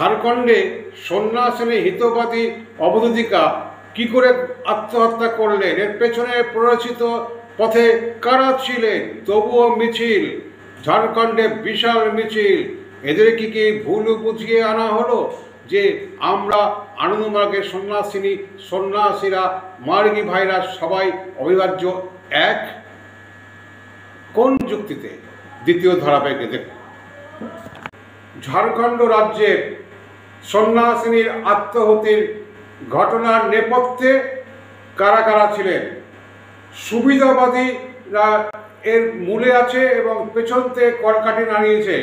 ঝাড়খণ্ডে সন্ন্যাসিনী হিতবাদী অবধূতিকা কি করে আত্মহত্যা করলেন, এর পেছনে প্ররোচিত পথে কারা ছিলেন? তবুও মিছিল, ঝাড়খণ্ডে বিশাল মিছিল। এদের কি ভুল বুঝিয়ে আনা হলো যে আমরা আনন্দমার্গের সন্ন্যাসীরা মার্গী ভাইরা সবাই অবিভাজ্য এক? কোন যুক্তিতে? দ্বিতীয় ধারাবাহিকে দেখুন। ঝাড়খণ্ড রাজ্যের সন্ন্যাসিনীর আত্মহত্যের ঘটনার নেপথ্যে কারা কারা ছিলেন? সুবিধাবাদীরা এর মূলে আছে এবং পেছন থেকে কলকাঠি নাড়িয়েছে।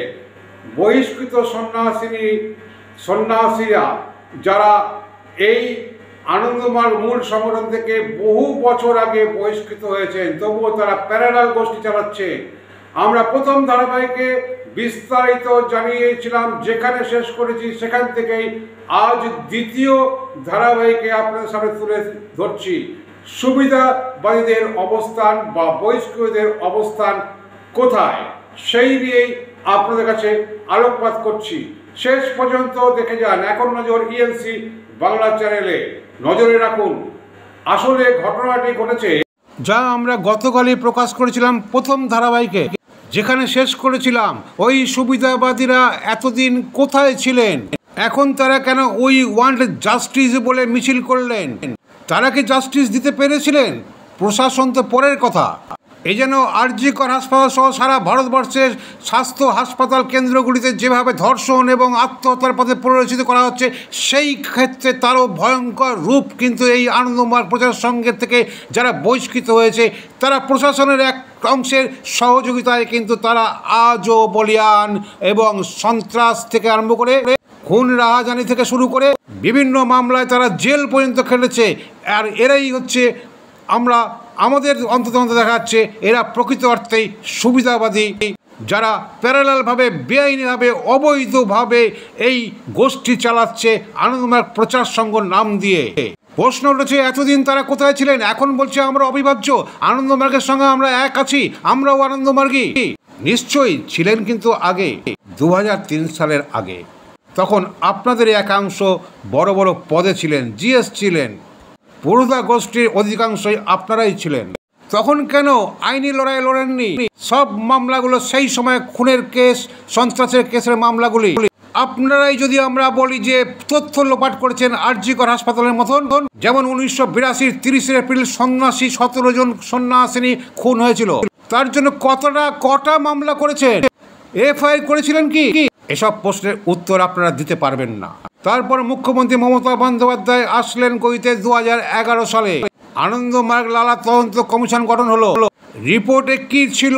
বহিষ্কৃত সন্ন্যাসীরা যারা এই আনন্দমার্গ মূল সংগঠন থেকে বহু বছর আগে বহিষ্কৃত হয়েছেন, তবুও তারা প্যারালাল গোষ্ঠী চালাচ্ছে। আমরা প্রথম ধারাবাহিকে বিস্তারিত জানিয়েছিলাম, যেখানে শেষ করেছি সেখান থেকেই আজ দ্বিতীয় ধারাবাহিকে আপনাদের সামনে তুলে ধরছি সুবিধাবাদীদের অবস্থান বা বহিষ্কৃতদের অবস্থান কোথায়, সেই নিয়েই আপনাদের কাছে আলোকপাত করছি। শেষ পর্যন্ত দেখে যান। এখন নজর ইএনসি বাংলা চ্যানেলে, নজরে রাখুন। আসলে ঘটনাটি ঘটেছে যা আমরা গতকালই প্রকাশ করেছিলাম প্রথম ধারাবাহিকে, যেখানে শেষ করেছিলাম ওই সুবিধাবাদীরা এতদিন কোথায় ছিলেন, এখন তারা কেন উই ওয়ান্ট জাস্টিস বলে মিছিল করলেন? তারা কি জাস্টিস দিতে পেরেছিলেন? প্রশাসন তো পরের কথা। এই যেন আরজি কর হাসপাতাল সহ সারা ভারতবর্ষের স্বাস্থ্য হাসপাতাল কেন্দ্রগুলিতে যেভাবে ধর্ষণ এবং আত্মহত্যার পথে প্ররোচিত করা হচ্ছে, সেই ক্ষেত্রে তারও ভয়ঙ্কর রূপ কিন্তু এই আনন্দমার্গ প্রচার সংঘের থেকে যারা বহিষ্কৃত হয়েছে, তারা প্রশাসনের এক অংশের সহযোগিতায় কিন্তু তারা আজও বলিয়ান এবং সন্ত্রাস থেকে আরম্ভ করে খুন রাহাজানি থেকে শুরু করে বিভিন্ন মামলায় তারা জেল পর্যন্ত খেটেছে। আর এরাই হচ্ছে আমাদের অন্তত দেখা যাচ্ছে এরা প্রকৃত অর্থেই সুবিধাবাদী, যারা প্যারালালভাবে বেআইনিভাবে অবৈধভাবে এই গোষ্ঠী চালাচ্ছে আনন্দমার্গ প্রচার সংঘ নাম দিয়ে। প্রশ্ন উঠেছে এতদিন তারা কোথায় ছিলেন? এখন বলছে আমরা অবিভাজ্য, আনন্দমার্গের সঙ্গে আমরা এক আছি, আমরাও আনন্দমার্গী। নিশ্চয়ই ছিলেন, কিন্তু আগে 2003 সালের আগে। তখন আপনাদের একাংশ বড় বড় পদে ছিলেন, জিএস ছিলেন, পুরুদা গোষ্ঠীর অধিকাংশই আপনারাই ছিলেন। তখন কেন আইনি লড়াই লড়েননি? সব মামলাগুলো সেই সময় খুনের কেস, সন্ত্রাসের কেসের মামলাগুলি আপনারাই যদি আমরা বলি যে তথ্য লোপাট করেছেন আরজি কর হাসপাতালের মতন, যেমন 1982 30 এপ্রিল 17 জন সন্ন্যাসিনী খুন হয়েছিল, তার জন্য কটা মামলা করেছেন, এফআইআর করেছিলেন কি? এসব প্রশ্নের উত্তর আপনারা দিতে পারবেন না। তারপর মুখ্যমন্ত্রী মমতা বন্দ্যোপাধ্যায় আসলেন কইতে 2011 সালে। আনন্দমার্গ লালা তদন্ত কমিশন গঠন হলো। রিপোর্টে কি ছিল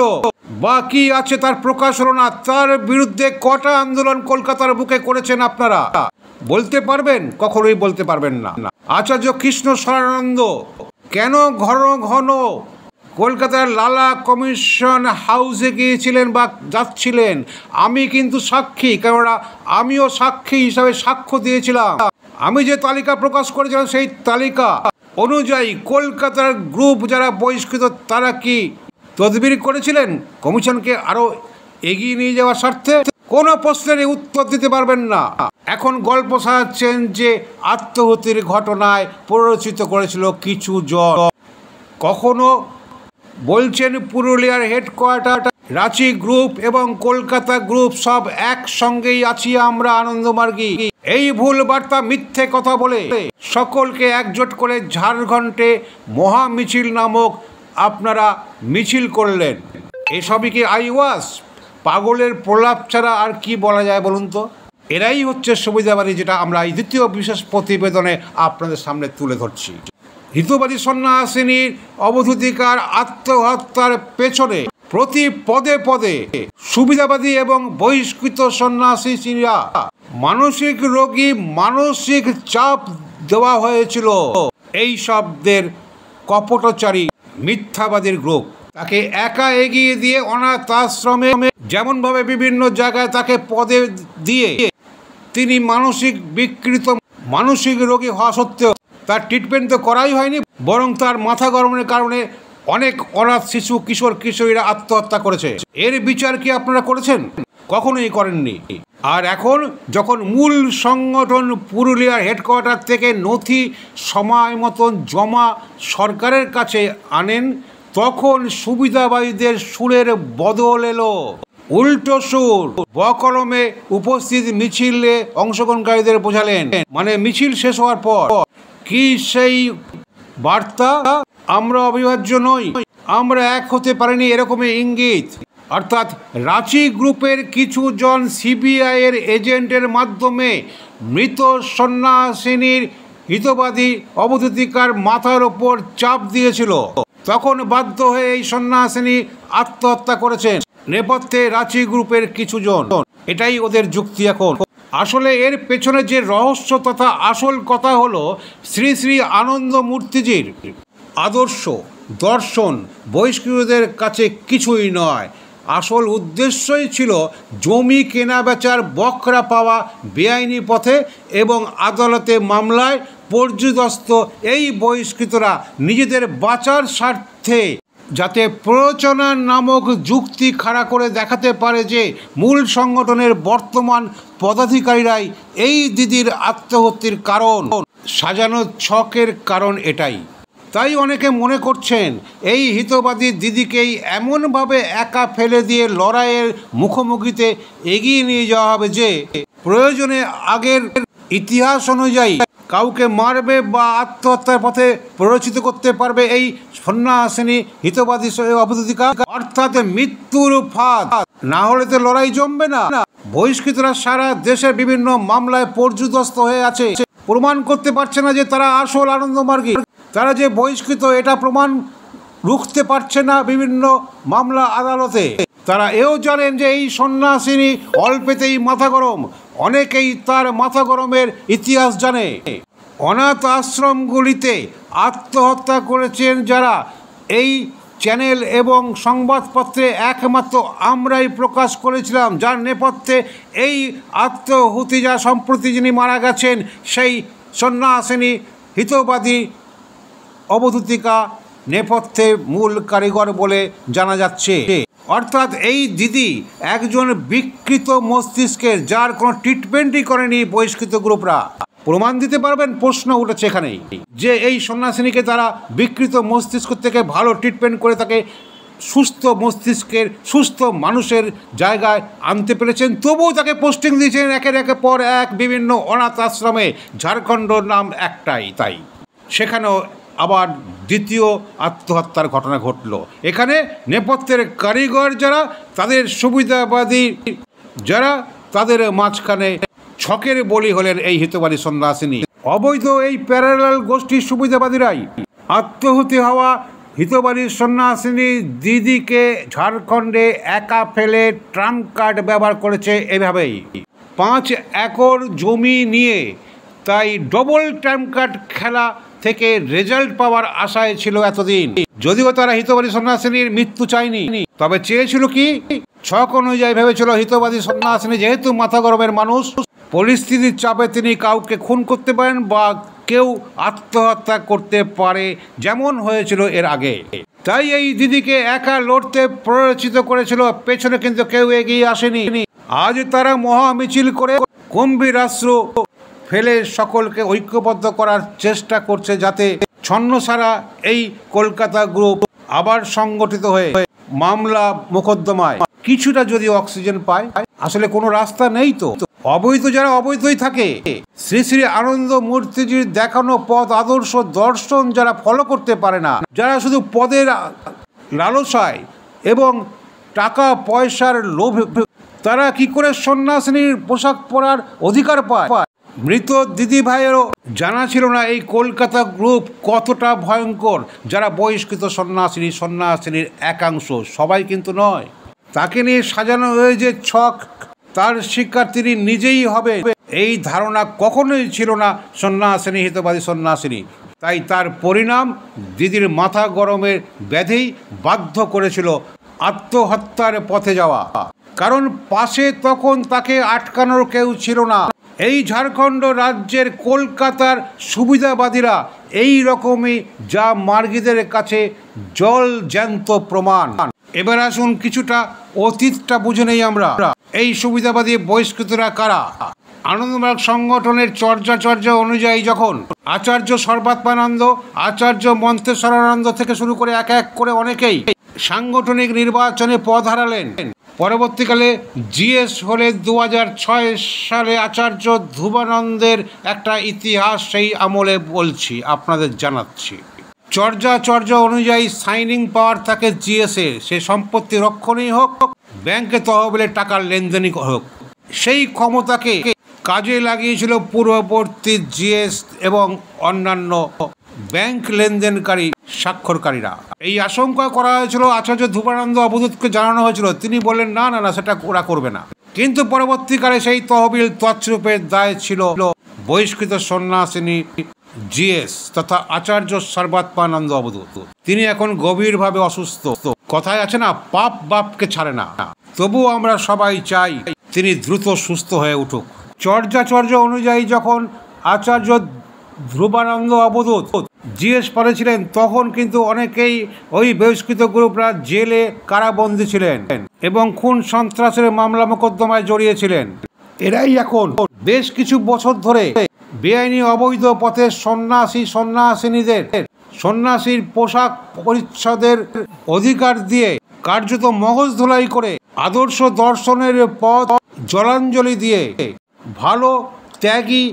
বা কি আছে তার প্রকাশ হলো না। তার বিরুদ্ধে কটা আন্দোলন কলকাতার বুকে করেছেন আপনারা বলতে পারবেন? কখনোই বলতে পারবেন না। আচার্য কৃষ্ণ শরণানন্দ কেন ঘন ঘন কলকাতার লালা কমিশন হাউসে গিয়েছিলেন বা যাচ্ছিলেন? আমি কিন্তু সাক্ষী, কেননা আমিও সাক্ষী হিসাবে সাক্ষ্য দিয়েছিলাম। আমি যে তালিকা প্রকাশ করেছিলাম সেই তালিকা অনুযায়ী কলকাতার গ্রুপ যারা বহিষ্কৃত তারা কি তদবির করেছিলেন কমিশনকে আরও এগিয়ে নিয়ে যাওয়ার স্বার্থে? কোনো প্রশ্নের উত্তর দিতে পারবেন না। এখন গল্প সাজাচ্ছেন যে আত্মহত্যের ঘটনায় প্ররোচিত করেছিল কিছু জন। কখনো বলছেন পুরুলিয়ার হেডকোয়ার্টার রাঁচি গ্রুপ এবং কলকাতা গ্রুপ সব একসঙ্গেই আছি আমরা আনন্দমার্গী। এই ভুল বার্তা, মিথ্যে কথা বলে সকলকে একজোট করে ঝাড়খণ্ডে মহা মিছিল নামক আপনারা মিছিল করলেন। এসবই কি আইওয়াস? পাগলের প্রলাপ ছাড়া আর কি বলা যায় বলুন তো? এরাই হচ্ছে সুবিধাবাদী, যেটা আমরা এই দ্বিতীয় বিশেষ প্রতিবেদনে আপনাদের সামনে তুলে ধরছি। হিতবাদী সন্ন্যাসিনীর অবধূতিকার আত্মহত্যার পেছনে প্রতি পদে পদে সুবিধাবাদী এবং বহিষ্কৃত সন্ন্যাসীরা মানসিক রোগী, মানসিক চাপ দেওয়া হয়েছিল। এই শব্দের কপটচারী মিথ্যাবাদীর গ্রুপ তাকে একা এগিয়ে দিয়ে অনাথ আশ্রমে যেমনভাবে বিভিন্ন জায়গায় তাকে পদে দিয়ে তিনি মানসিক বিকৃত মানসিক রোগী হওয়া সত্ত্বেও তার ট্রিটমেন্ট তো করাই হয়নি, বরং তার মাথা গরমের কারণে অনেক অনাথ শিশু, কিশোর কিশোরীরা আত্মহত্যা করেছে। এর বিচার কি আপনারা করেছেন? কখনোই করেননি। আর এখন যখন মূল সংগঠন পুরুলিয়ার হেডকোয়ার্টার থেকে নথি সময় মতন জমা সরকারের কাছে আনেন, তখন সুবিধাবাদীদের সুরের বদল এলো, উল্টো সুর। বকলমে উপস্থিত মিছিলে অংশগ্রহণকারীদের বোঝালেন, মানে মিছিল শেষ হওয়ার পর কি সেই বার্তা, আমরা অবিভাজ্য নই, আমরা এক হতে পারিনি, এরকমই ইঙ্গিত। অর্থাৎ রাঁচি গ্রুপের কিছু জন সিবিআইয়ের এজেন্টের মাধ্যমে মৃত সন্ন্যাসিনীর হিতবাদী অবধূতিকার মাথার ওপর চাপ দিয়েছিল। তখন বাধ্য হয়ে এই সন্ন্যাসিনী আত্মহত্যা করেছেন, নেপথ্যে রাঁচি গ্রুপের কিছু জন। এটাই ওদের যুক্তি। এখন আসলে এর পেছনে যে রহস্য তথা আসল কথা হলো, শ্রী শ্রী আনন্দ মূর্তিজির আদর্শ দর্শন বহিষ্কৃতদের কাছে কিছুই নয়। আসল উদ্দেশ্যই ছিল জমি কেনা বেচার বকরা পাওয়া বেআইনি পথে, এবং আদালতে মামলায় পর্যুদস্ত এই বহিষ্কৃতরা নিজেদের বাঁচার স্বার্থে যাতে প্ররোচনা নামক যুক্তি খাড়া করে দেখাতে পারে যে মূল সংগঠনের বর্তমান পদাধিকারীরাই এই দিদির আত্মহত্যার কারণ। সাজানো ছকের কারণ এটাই। তাই অনেকে মনে করছেন এই হিতবাদী দিদিকেই এমনভাবে একা ফেলে দিয়ে লড়াইয়ের মুখোমুখিতে এগিয়ে নিয়ে যাওয়া হবে যে প্রয়োজনে আগের ইতিহাস অনুযায়ী কাউকে মারবে বা আত্মহত্যার পথে প্ররোচিত করতে পারবে এই সন্ন্যাসিনী হিতবাদী অবধূতিকা। অর্থাৎ মৃত্যুর ফাঁদ না হলে তো লড়াই জমবে না। বহিষ্কৃতরা সারা দেশের বিভিন্ন মামলায় পর্যুদস্ত হয়ে আছে, প্রমাণ করতে পারছে না যে তারা আসল আনন্দমার্গী, তারা যে বহিষ্কৃত এটা প্রমাণ রুখতে পারছে না বিভিন্ন মামলা আদালতে। তারা এও জানেন যে এই সন্ন্যাসিনী অল্পেতেই মাথা গরম, অনেকেই তার মাথা গরমের ইতিহাস জানে। অনাথ আশ্রমগুলিতে আত্মহত্যা করেছেন যারা, এই চ্যানেল এবং সংবাদপত্রে একমাত্র আমরাই প্রকাশ করেছিলাম, যার নেপথ্যে এই আত্মহুতি যা সম্প্রতি যিনি মারা গেছেন সেই সন্ন্যাসিনী হিতবাদী অবধূতিকা নেপথ্যে মূল কারিগর বলে জানা যাচ্ছে। অর্থাৎ এই দিদি একজন বিকৃত মস্তিষ্কের, যার কোনো ট্রিটমেন্টই করেনি বহিষ্কৃত গ্রুপরা। প্রমাণ দিতে পারবেন? প্রশ্ন উঠেছে এখানেই যে এই সন্ন্যাসিনীকে তারা বিকৃত মস্তিষ্ক থেকে ভালো ট্রিটমেন্ট করে তাকে সুস্থ মস্তিষ্কের সুস্থ মানুষের জায়গায় আনতে পেরেছেন, তবুও তাকে পোস্টিং দিয়েছেন একের পর এক বিভিন্ন অনাথ আশ্রমে। ঝাড়খণ্ড নাম একটাই, তাই সেখানেও আবার দ্বিতীয় আত্মহত্যার ঘটনা ঘটল। এখানে নেপথ্যের কারিগর যারা, তাদের সুবিধাবাদী যারা, তাদের মাঝখানে ছকের বলি হলেন এই হিতবাদী সন্ন্যাসিনী। অবৈধ এই প্যারালাল গোষ্ঠীর সুবিধাবাদীরাই আত্মহুতি হওয়া হিতবাদী সন্ন্যাসিনী দিদিকে ঝাড়খণ্ডে একা ফেলে ট্রাম্প কার্ড ব্যবহার করেছে। এভাবেই 5 একর জমি নিয়ে তাই ডবল ট্রাম্প কার্ড খেলা থেকে রেজাল্ট পাওয়ার আশায় ছিল এতদিন। যদিও তারা হিতবাদী সন্ন্যাসিনীর মৃত্যু চায়নি, তবে চেয়েছিল কি, ছক অনুযায়ী ভেবেছিল হিতবাদী সন্ন্যাসিনী যেহেতু মাথা গরমের মানুষ, পরিস্থিতির চাপে তিনি কাউকে খুন করতে পারেন বা কেউ আত্মহত্যা করতে পারে, যেমন হয়েছিল এর আগে। তাই এই দিদিকে একা লড়তে প্ররোচিত করেছিল, পেছনে কিন্তু কেউ এগিয়ে আসেনি। আজ তারা মহা মিছিল করে গম্ভীরাস্ত্র ফেলে সকলকে ঐক্যবদ্ধ করার চেষ্টা করছে, যাতে ছন্নছাড়া এই কলকাতা গ্রুপ আবার সংগঠিত হয়ে মামলা মোকদ্দমায় কিছুটা যদি অক্সিজেন পায়। আসলে কোনো রাস্তা নেই তো, অবৈধ যারা অবৈধই থাকে। শ্রী শ্রী আনন্দ মূর্তিজির দেখানো পথ আদর্শ দর্শন যারা ফলো করতে পারে না, যারা শুধু পদের লালসায় এবং টাকা পয়সার লোভে, তারা কি করে সন্ন্যাসিনীর পোশাক পরার অধিকার পায়? মৃত দিদি ভাইয়েরও জানা ছিল না এই কলকাতা গ্রুপ কতটা ভয়ঙ্কর। যারা বহিষ্কৃত সন্ন্যাসিনীর একাংশ, সবাই কিন্তু নয়। তাকে নিয়ে সাজানো হয়ে যে ছক, তার শিকার তিনি নিজেই হবে, এই ধারণা কখনোই ছিল না সন্ন্যাসিনী হিতবাদী সন্ন্যাসিনী। তাই তার পরিণাম দিদির মাথা গরমের ব্যাধি বাধ্য করেছিল আত্মহত্যার পথে যাওয়া, কারণ পাশে তখন তাকে আটকানোর কেউ ছিল না। এই ঝাড়খণ্ড রাজ্যের কলকাতার সুবিধাবাদীরা এই রকমই যা মার্গীদের কাছে জল জ্যান্ত প্রমাণ। এবার আসুন কিছুটা অতীতটা বুঝে নেই আমরা। এই সুবিধাবাদী বহিষ্কৃতরা কারা? আনন্দমার্গ সংগঠনের চর্চা অনুযায়ী যখন আচার্য সর্বাত্মানন্দ, আচার্য মন্তেশ্বরানন্দ থেকে শুরু করে এক এক করে অনেকেই সাংগঠনিক নির্বাচনে পদ হারালেন, পরবর্তীকালে জিএস হলে 2006 সালে আচার্য ধ্রুবানন্দের একটা ইতিহাস সেই আমলে বলছি, আপনাদের জানাচ্ছি। চর্চা অনুযায়ী সাইনিং পাওয়ার থাকে জিএসের, সে সম্পত্তি রক্ষণই হোক, ব্যাংকে তহবিলে টাকার লেনদেনই হোক, সেই ক্ষমতাকে কাজে লাগিয়েছিল পূর্ববর্তী জিএস এবং অন্যান্য ব্যাংক লেনদেনকারী স্বাক্ষরকারীরা। এই আশঙ্কা করা হয়েছিল, আচার্য ধ্রুবানন্দ অবধূতকে জানানো হয়েছিল, তিনি বললেন না না না, সেটা ওরা করবে না। কিন্তু পরবর্তীকালে সেই তহবিল তছরূপের দায় ছিল বহিষ্কৃত সন্ন্যাসিনী জিএস তথা আচার্য সর্বাত্মানন্দ অবধূত। তিনি এখন গভীরভাবে অসুস্থ। কথায় আছে না, পাপ বাপকে ছাড়ে না। তবুও আমরা সবাই চাই তিনি দ্রুত সুস্থ হয়ে উঠুক। চর্চা অনুযায়ী যখন আচার্য ধ্রুবানন্দ অবধূত জিএস পড়েছিলেন, তখন কিন্তু অনেকেই ওই বহিষ্কৃত গ্রুপরা জেলে কারাবন্দী ছিলেন এবং খুন সন্ত্রাসের মামলা মোকদ্দমায় জড়িয়েছিলেন। এরাই এখন বেশ কিছু বছর ধরে বেআইনি অবৈধ পথে সন্ন্যাসিনীদের সন্ন্যাসীর পোশাক পরিচ্ছদের অধিকার দিয়ে কার্যত মগজ ধোলাই করে আদর্শ দর্শনের পথ জলাঞ্জলি দিয়ে ভালো ত্যাগী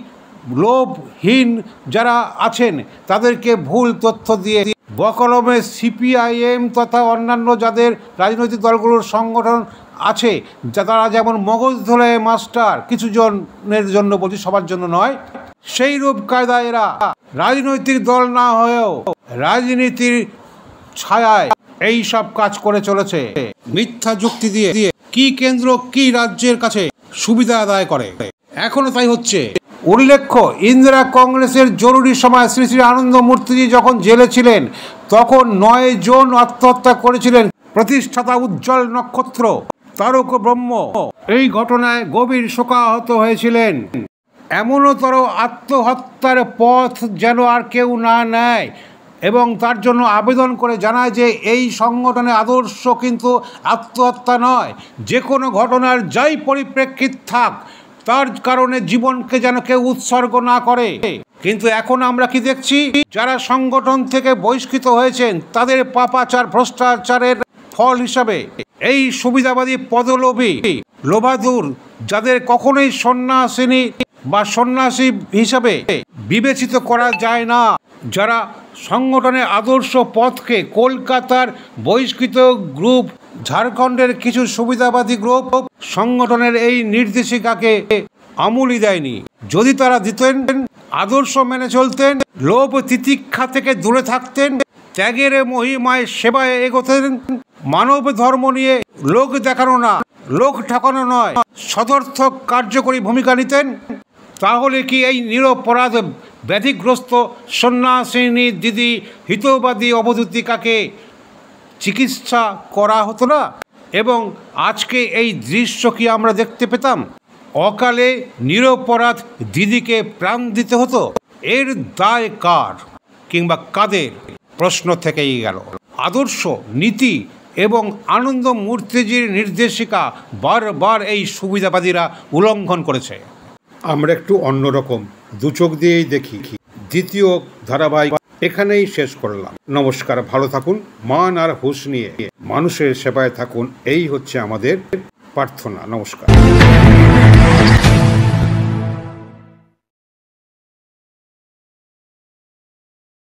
লোভহীন যারা আছেন তাদেরকে ভুল তথ্য দিয়ে বকলমে সিপিআইএম তথা অন্যান্য যাদের রাজনৈতিক দলগুলোর সংগঠন আছে, তারা যেমন মগজ ধোলাই মাস্টার, কিছু জনের জন্য বলছি, সবার জন্য নয়, সেই রূপ কায়দায় এরা রাজনৈতিক দল না হয়েও রাজনীতির ছায়ায় এই সব কাজ করে চলেছে। মিথ্যা যুক্তি দিয়ে কি কেন্দ্র কি রাজ্যের কাছে সুবিধা আদায় করে, এখনো তাই হচ্ছে। উল্লেখ্য, ইন্দিরা কংগ্রেসের জরুরি সময় শ্রী শ্রী আনন্দ মূর্তিজি যখন জেলে ছিলেন, তখন 9 জন আত্মহত্যা করেছিলেন প্রতিষ্ঠাতা উজ্জ্বল নক্ষত্র তারক ব্রহ্ম। এই ঘটনায় গভীর শোকাহত হয়েছিলেন। এমনতর আত্মহত্যার পথ যেন আর কেউ না নেয় এবং তার জন্য আবেদন করে জানায় যে এই সংগঠনের আদর্শ কিন্তু আত্মহত্যা নয়, যে কোনো ঘটনার যাই পরিপ্রেক্ষিত থাক তার কারণে জীবনকে যেন কেউ উৎসর্গ না করে। কিন্তু এখন আমরা কি দেখছি, যারা সংগঠন থেকে বহিষ্কৃত হয়েছেন তাদের পাপাচার ভ্রষ্টাচারের ফল হিসাবে এই সুবিধাবাদী পদলোভী লোভাদুর, যাদের কখনোই সন্ন্যাসিনী বা সন্ন্যাসী হিসাবে বিবেচিত করা যায় না, যারা সংগঠনের আদর্শ পথকে কলকাতার বহিষ্কৃত গ্রুপ, ঝাড়খণ্ডের কিছু সুবিধাবাদী গ্রুপ সংগঠনের এই নির্দেশিকাকে আমলই দেয়নি। যদি তারা দিতেন, আদর্শ মেনে চলতেন, লোভ তিতিক্ষা থেকে দূরে থাকতেন, ত্যাগের মহিমায় সেবায় এগোতেন, মানব ধর্ম নিয়ে লোক দেখানো না, লোক ঠকানো নয়, সদর্থক কার্যকরী ভূমিকা নিতেন, তাহলে কি এই নিরপরাধ ব্যাধিগ্রস্ত সন্ন্যাসিনী দিদি হিতবাদী অবধূতিকাকে চিকিৎসা করা হতো না এবং আজকে এই দৃশ্য কি আমরা দেখতে পেতাম? অকালে নিরপরাধ দিদিকে প্রাণ দিতে হতো। এর দায় কার কিংবা কাদের? প্রশ্ন থেকেই গেল। আদর্শ, নীতি এবং আনন্দ মূর্তিজির নির্দেশিকা বারবার এই সুবিধাবাদীরা উল্লঙ্ঘন করেছে। আমরা একটু অন্যরকম দু চোখ দিয়েই দেখি। দ্বিতীয় ধারাবাহিক এখানেই শেষ করলাম। নমস্কার, ভালো থাকুন, মান আর হুঁশ নিয়ে মানুষের সেবায় থাকুন, এই হচ্ছে আমাদের প্রার্থনা। নমস্কার।